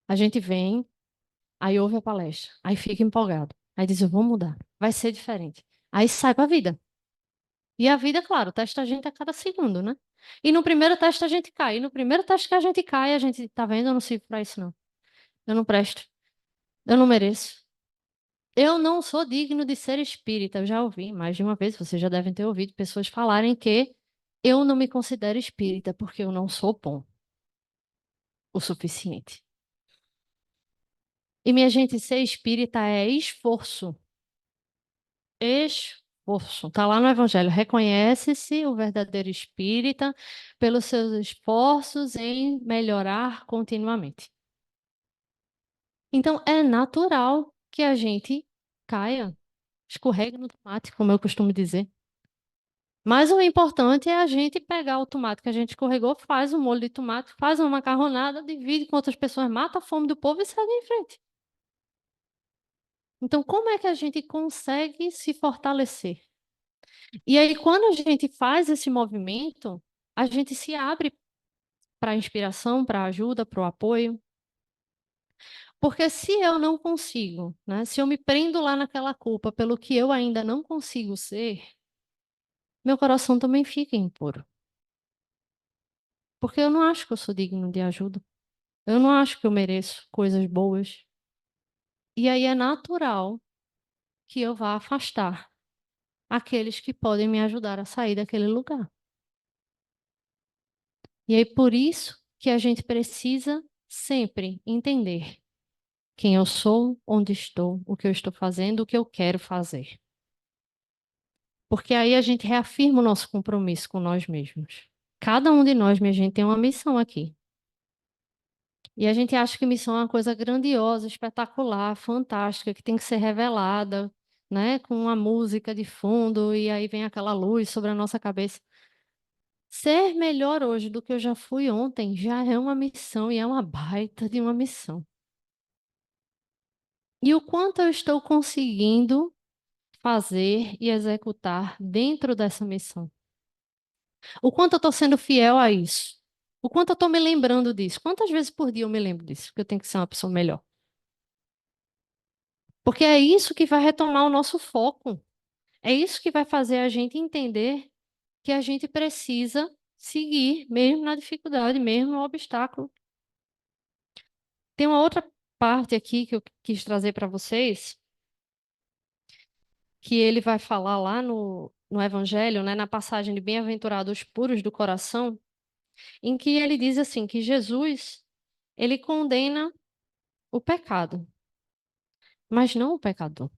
A gente vem, aí ouve a palestra, aí fica empolgado, aí diz: eu vou mudar, vai ser diferente. Aí sai para a vida. E a vida, claro, testa a gente a cada segundo, né? E no primeiro teste a gente cai. E no primeiro teste que a gente cai, a gente, tá vendo? Eu não sirvo para isso, não. Eu não presto. Eu não mereço. Eu não sou digno de ser espírita. Eu já ouvi mais de uma vez, vocês já devem ter ouvido pessoas falarem que eu não me considero espírita porque eu não sou bom o suficiente. E minha gente, ser espírita é esforço. Esforço. Está lá no Evangelho. Reconhece-se o verdadeiro espírita pelos seus esforços em melhorar continuamente. Então, é natural que a gente caia, escorregue no tomate, como eu costumo dizer. Mas o importante é a gente pegar o tomate que a gente escorregou, faz um molho de tomate, faz uma macarronada, divide com outras pessoas, mata a fome do povo e segue em frente. Então, como é que a gente consegue se fortalecer? E aí, quando a gente faz esse movimento, a gente se abre para a inspiração, para a ajuda, para o apoio. Porque se eu não consigo, né, se eu me prendo lá naquela culpa pelo que eu ainda não consigo ser, meu coração também fica impuro. Porque eu não acho que eu sou digno de ajuda. Eu não acho que eu mereço coisas boas. E aí é natural que eu vá afastar aqueles que podem me ajudar a sair daquele lugar. E aí por isso que a gente precisa sempre entender quem eu sou, onde estou, o que eu estou fazendo, o que eu quero fazer. Porque aí a gente reafirma o nosso compromisso com nós mesmos. Cada um de nós, minha gente, tem uma missão aqui. E a gente acha que missão é uma coisa grandiosa, espetacular, fantástica, que tem que ser revelada, né, com uma música de fundo e aí vem aquela luz sobre a nossa cabeça. Ser melhor hoje do que eu já fui ontem já é uma missão e é uma baita de uma missão. E o quanto eu estou conseguindo fazer e executar dentro dessa missão? O quanto eu estou sendo fiel a isso? O quanto eu estou me lembrando disso? Quantas vezes por dia eu me lembro disso? Que eu tenho que ser uma pessoa melhor. Porque é isso que vai retomar o nosso foco. É isso que vai fazer a gente entender que a gente precisa seguir, mesmo na dificuldade, mesmo no obstáculo. Tem uma outra parte aqui que eu quis trazer para vocês, que ele vai falar lá no Evangelho, né, na passagem de Bem-aventurados os puros do coração, em que ele diz assim, que Jesus, ele condena o pecado, mas não o pecador.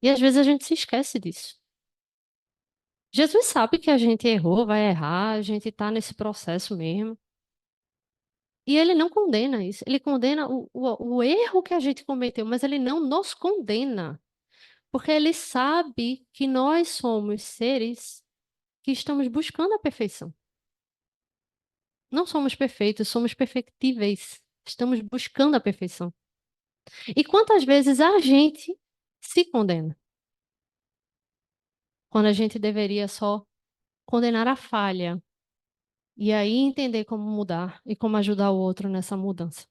E às vezes a gente se esquece disso. Jesus sabe que a gente errou, vai errar, a gente está nesse processo mesmo. E ele não condena isso. Ele condena o erro que a gente cometeu, mas ele não nos condena. Porque ele sabe que nós somos seres que estamos buscando a perfeição. Não somos perfeitos, somos perfectíveis. Estamos buscando a perfeição. E quantas vezes a gente se condena? Quando a gente deveria só condenar a falha e aí entender como mudar e como ajudar o outro nessa mudança.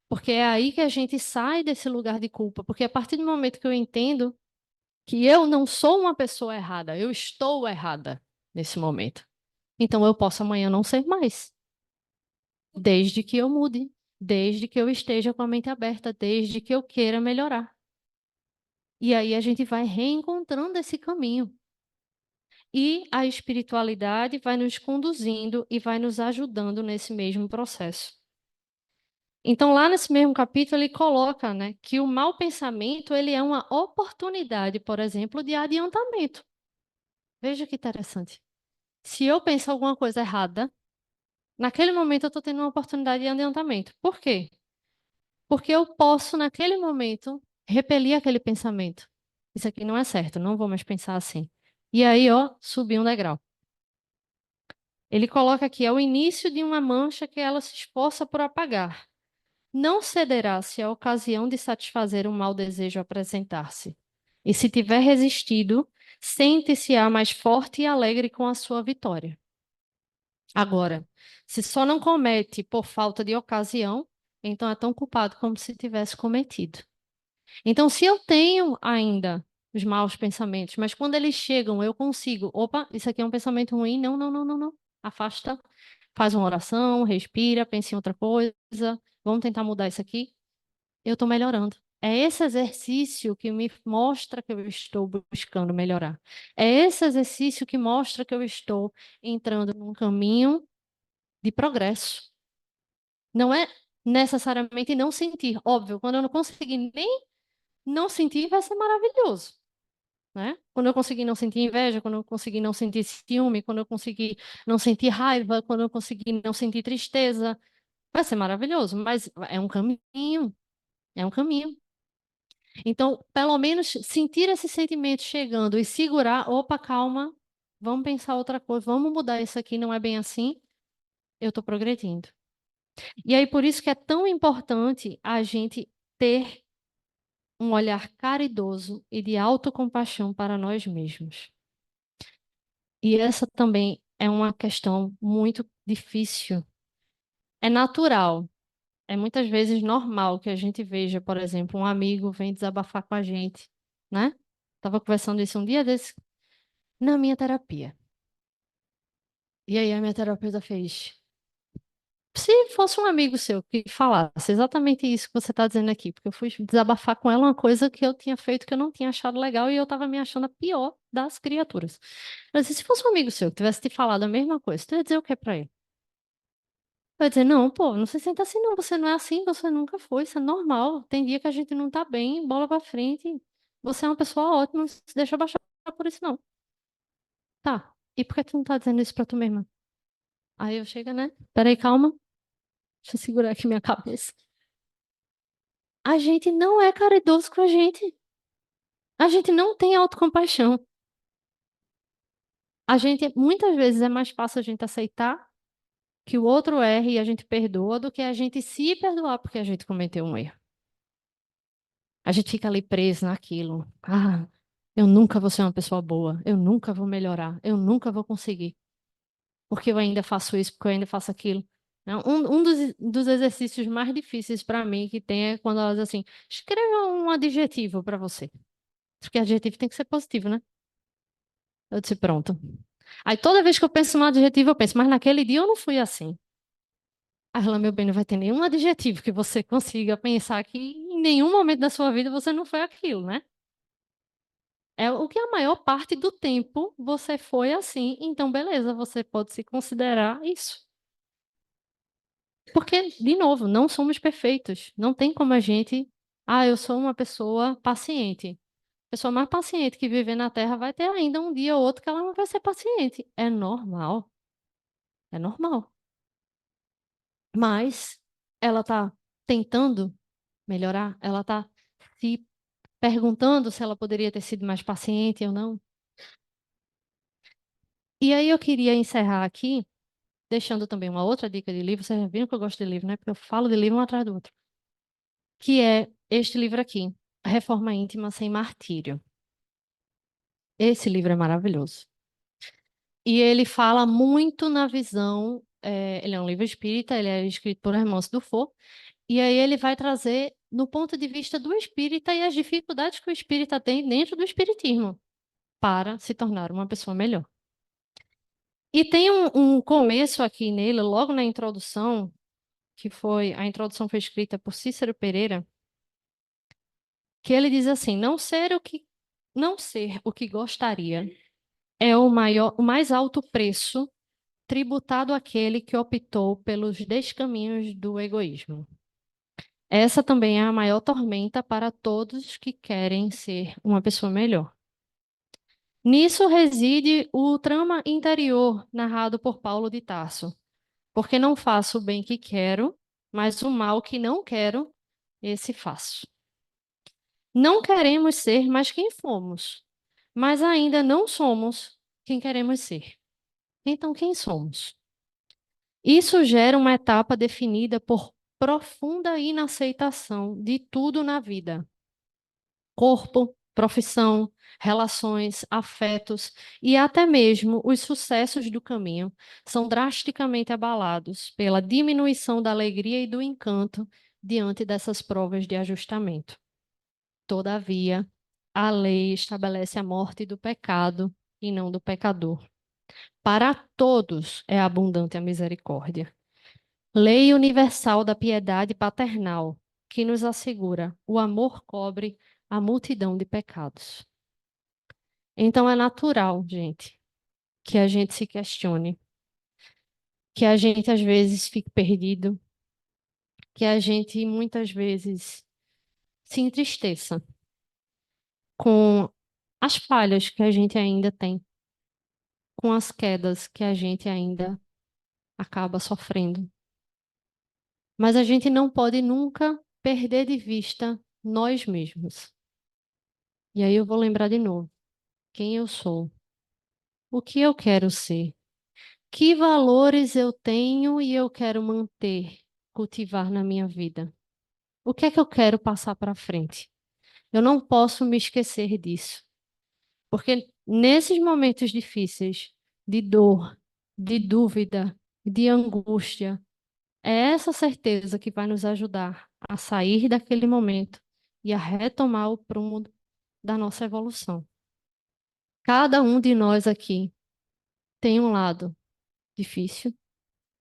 Porque é aí que a gente sai desse lugar de culpa. Porque a partir do momento que eu entendo que eu não sou uma pessoa errada, eu estou errada nesse momento. Então eu posso amanhã não ser mais. Desde que eu mude, desde que eu esteja com a mente aberta, desde que eu queira melhorar. E aí a gente vai reencontrando esse caminho. E a espiritualidade vai nos conduzindo e vai nos ajudando nesse mesmo processo. Então, lá nesse mesmo capítulo, ele coloca, né, que o mau pensamento ele é uma oportunidade, por exemplo, de adiantamento. Veja que interessante. Se eu penso alguma coisa errada, naquele momento eu estou tendo uma oportunidade de adiantamento. Por quê? Porque eu posso, naquele momento, repelir aquele pensamento. Isso aqui não é certo, não vou mais pensar assim. E aí, ó, subir um degrau. Ele coloca aqui, é o início de uma mancha que ela se esforça por apagar. Não cederá se a ocasião de satisfazer um mau desejo apresentar-se. E se tiver resistido, sente-se-á mais forte e alegre com a sua vitória. Agora, se só não comete por falta de ocasião, então é tão culpado como se tivesse cometido. Então, se eu tenho ainda os maus pensamentos, mas quando eles chegam, eu consigo, opa, isso aqui é um pensamento ruim, não, não, não, não, não. Afasta, faz uma oração, respira, pensa em outra coisa, vamos tentar mudar isso aqui. Eu estou melhorando. É esse exercício que me mostra que eu estou buscando melhorar. É esse exercício que mostra que eu estou entrando num caminho de progresso. Não é necessariamente não sentir. Óbvio, quando eu não conseguir nem não sentir, vai ser maravilhoso, né? Quando eu conseguir não sentir inveja, quando eu conseguir não sentir ciúme, quando eu conseguir não sentir raiva, quando eu conseguir não sentir tristeza, vai ser maravilhoso. Mas é um caminho, é um caminho. Então, pelo menos sentir esse sentimento chegando e segurar, opa, calma, vamos pensar outra coisa, vamos mudar isso aqui, não é bem assim, eu estou progredindo. E aí, por isso que é tão importante a gente ter um olhar caridoso e de autocompaixão para nós mesmos. E essa também é uma questão muito difícil. É natural, é muitas vezes normal que a gente veja, por exemplo, um amigo vem desabafar com a gente, né? Estava conversando isso um dia desse na minha terapia. E aí a minha terapeuta fez. Se fosse um amigo seu que falasse exatamente isso que você está dizendo aqui, porque eu fui desabafar com ela uma coisa que eu tinha feito que eu não tinha achado legal e eu estava me achando a pior das criaturas. Eu disse, se fosse um amigo seu que tivesse te falado a mesma coisa, tu ia dizer o que para ele? Eu ia dizer, não, pô, não se senta assim não, você não é assim, você nunca foi, isso é normal. Tem dia que a gente não tá bem, bola pra frente. Você é uma pessoa ótima, não se deixa baixar por isso não. Tá, e por que tu não tá dizendo isso pra tu mesma? Aí eu chego, né? Peraí, calma. Deixa eu segurar aqui minha cabeça. A gente não é caridoso com a gente. A gente não tem autocompaixão. A gente, muitas vezes, é mais fácil a gente aceitar que o outro erre e a gente perdoa do que a gente se perdoar porque a gente cometeu um erro. A gente fica ali preso naquilo. Ah, eu nunca vou ser uma pessoa boa. Eu nunca vou melhorar. Eu nunca vou conseguir. Porque eu ainda faço isso, porque eu ainda faço aquilo. Né? Um dos exercícios mais difíceis para mim que tem é quando elas assim, escreva um adjetivo para você. Porque adjetivo tem que ser positivo, né? Eu disse, pronto. Aí toda vez que eu penso num adjetivo, eu penso, mas naquele dia eu não fui assim. Aí ela, meu bem, não vai ter nenhum adjetivo que você consiga pensar que em nenhum momento da sua vida você não foi aquilo, né? É o que a maior parte do tempo você foi assim, então beleza, você pode se considerar isso. Porque, de novo, não somos perfeitos. Não tem como a gente. Ah, eu sou uma pessoa paciente. pessoa mais paciente que viver na Terra vai ter ainda um dia ou outro que ela não vai ser paciente. É normal. É normal. Mas ela está tentando melhorar, ela está se perguntando se ela poderia ter sido mais paciente ou não. E aí eu queria encerrar aqui, deixando também uma outra dica de livro. Vocês já viram que eu gosto de livro, né? Porque eu falo de livro um atrás do outro. Que é este livro aqui, Reforma Íntima Sem Martírio. Esse livro é maravilhoso. E ele fala muito na visão, ele é um livro espírita, ele é escrito por Hermance Dufour, e aí ele vai trazer no ponto de vista do espírita e as dificuldades que o espírita tem dentro do espiritismo para se tornar uma pessoa melhor. E tem um começo aqui nele, logo na introdução, a introdução foi escrita por Cícero Pereira, que ele diz assim: não ser o que gostaria é o mais alto preço tributado àquele que optou pelos descaminhos do egoísmo. Essa também é a maior tormenta para todos que querem ser uma pessoa melhor. Nisso reside o trama interior narrado por Paulo de Tarso. Porque não faço o bem que quero, mas o mal que não quero, esse faço. Não queremos ser mais quem fomos, mas ainda não somos quem queremos ser. Então, quem somos? Isso gera uma etapa definida por profunda inaceitação de tudo na vida: corpo, profissão, relações, afetos e até mesmo os sucessos do caminho são drasticamente abalados pela diminuição da alegria e do encanto diante dessas provas de ajustamento. Todavia, a lei estabelece a morte do pecado e não do pecador. Para todos é abundante a misericórdia. Lei universal da piedade paternal, que nos assegura o amor cobre a multidão de pecados. Então é natural, gente, que a gente se questione, que a gente às vezes fique perdido, que a gente muitas vezes se entristeça com as falhas que a gente ainda tem, com as quedas que a gente ainda acaba sofrendo. Mas a gente não pode nunca perder de vista nós mesmos. E aí eu vou lembrar de novo quem eu sou, o que eu quero ser, que valores eu tenho e eu quero manter, cultivar na minha vida. O que é que eu quero passar para frente? Eu não posso me esquecer disso, porque nesses momentos difíceis, de dor, de dúvida, de angústia, é essa certeza que vai nos ajudar a sair daquele momento e a retomar o prumo da nossa evolução. Cada um de nós aqui tem um lado difícil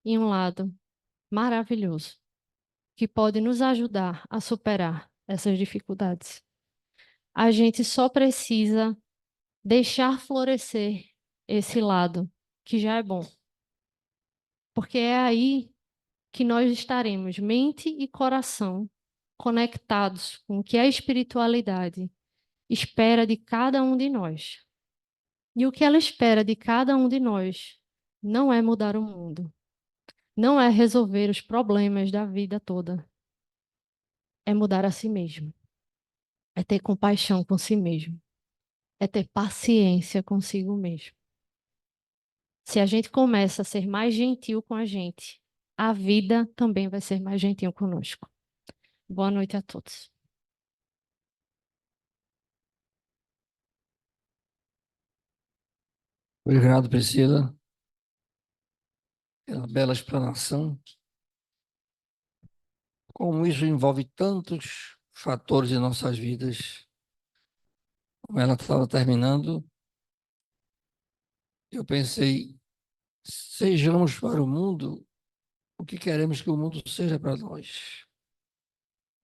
e um lado maravilhoso que pode nos ajudar a superar essas dificuldades. A gente só precisa deixar florescer esse lado, que já é bom. Porque é aí que nós estaremos, mente e coração, conectados com o que a espiritualidade espera de cada um de nós. E o que ela espera de cada um de nós não é mudar o mundo, não é resolver os problemas da vida toda, é mudar a si mesmo, é ter compaixão com si mesmo, é ter paciência consigo mesmo. Se a gente começa a ser mais gentil com a gente, a vida também vai ser mais gentil conosco. Boa noite a todos. Obrigado, Priscila, pela bela explanação. Como isso envolve tantos fatores em nossas vidas, como ela estava terminando, eu pensei, sejamos para o mundo o que queremos que o mundo seja para nós.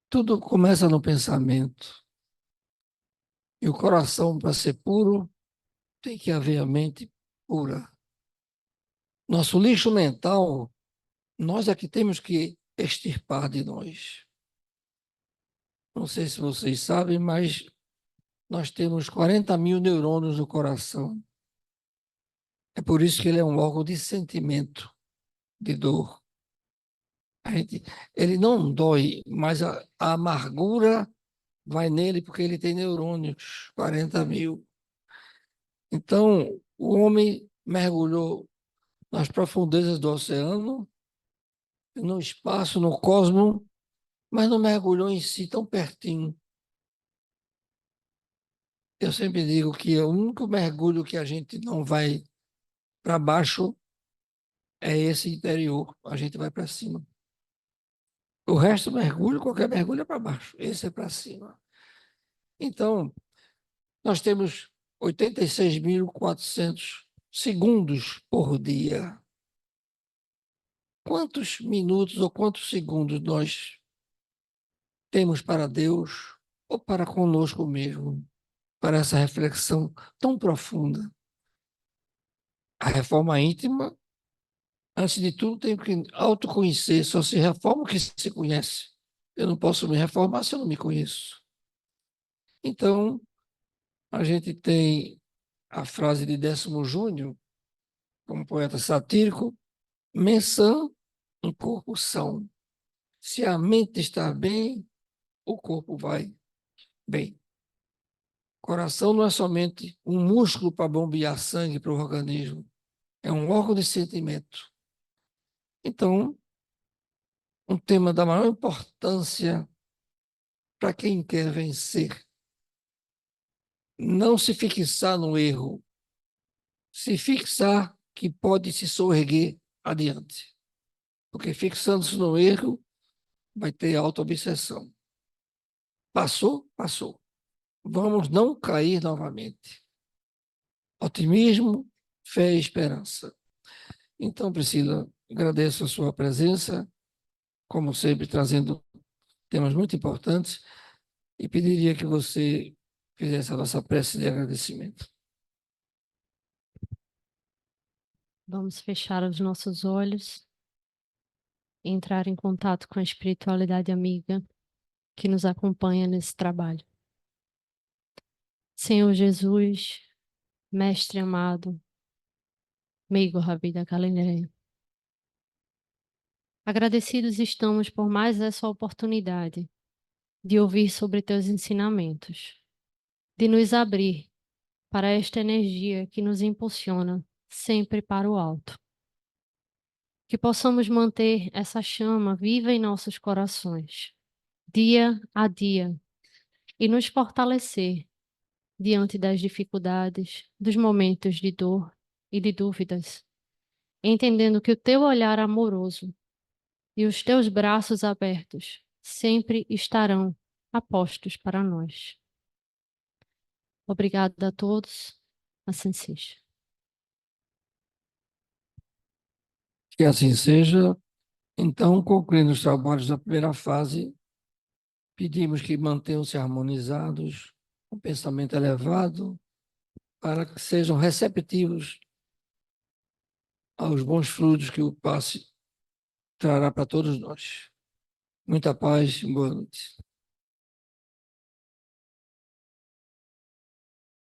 Tudo começa no pensamento. E o coração, para ser puro, tem que haver a mente pura. Nosso lixo mental, nós é que temos que extirpar de nós. Não sei se vocês sabem, mas nós temos 40 mil neurônios no coração. É por isso que ele é um órgão de sentimento, de dor. Ele não dói, mas a amargura vai nele porque ele tem neurônios, 40 mil. Então, o homem mergulhou nas profundezas do oceano, no espaço, no cosmos, mas não mergulhou em si tão pertinho. Eu sempre digo que o único mergulho que a gente não vai para baixo é esse interior, a gente vai para cima. O resto mergulho, qualquer mergulho é para baixo, esse é para cima. Então, nós temos 86.400 segundos por dia. Quantos minutos ou quantos segundos nós temos para Deus ou para conosco mesmo, para essa reflexão tão profunda? A reforma íntima, antes de tudo, tem que autoconhecer, só se reforma o que se conhece. Eu não posso me reformar se eu não me conheço. Então, a gente tem a frase de Décimo Júnior, como poeta satírico, mensã um corpo são. Se a mente está bem, o corpo vai bem. Coração não é somente um músculo para bombear sangue para o organismo, é um órgão de sentimento. Então, um tema da maior importância para quem quer vencer. Não se fixar no erro, se fixar que pode se soerguer adiante. Porque fixando-se no erro, vai ter auto-obsessão. Passou, passou. Vamos não cair novamente. Otimismo, fé e esperança. Então, Priscila, agradeço a sua presença, como sempre, trazendo temas muito importantes, e pediria que você fizesse a nossa prece de agradecimento. Vamos fechar os nossos olhos e entrar em contato com a espiritualidade amiga que nos acompanha nesse trabalho. Senhor Jesus, Mestre amado, Meigo Rabi da Galileia, agradecidos estamos por mais essa oportunidade de ouvir sobre teus ensinamentos, de nos abrir para esta energia que nos impulsiona sempre para o alto. Que possamos manter essa chama viva em nossos corações, dia a dia, e nos fortalecer diante das dificuldades, dos momentos de dor e de dúvidas, entendendo que o teu olhar amoroso e os teus braços abertos sempre estarão apostos para nós. Obrigada a todos. Assim seja. Que assim seja. Então, concluindo os trabalhos da primeira fase, pedimos que mantenham-se harmonizados, com pensamento elevado, para que sejam receptivos aos bons frutos que o passe trará para todos nós. Muita paz e boa noite.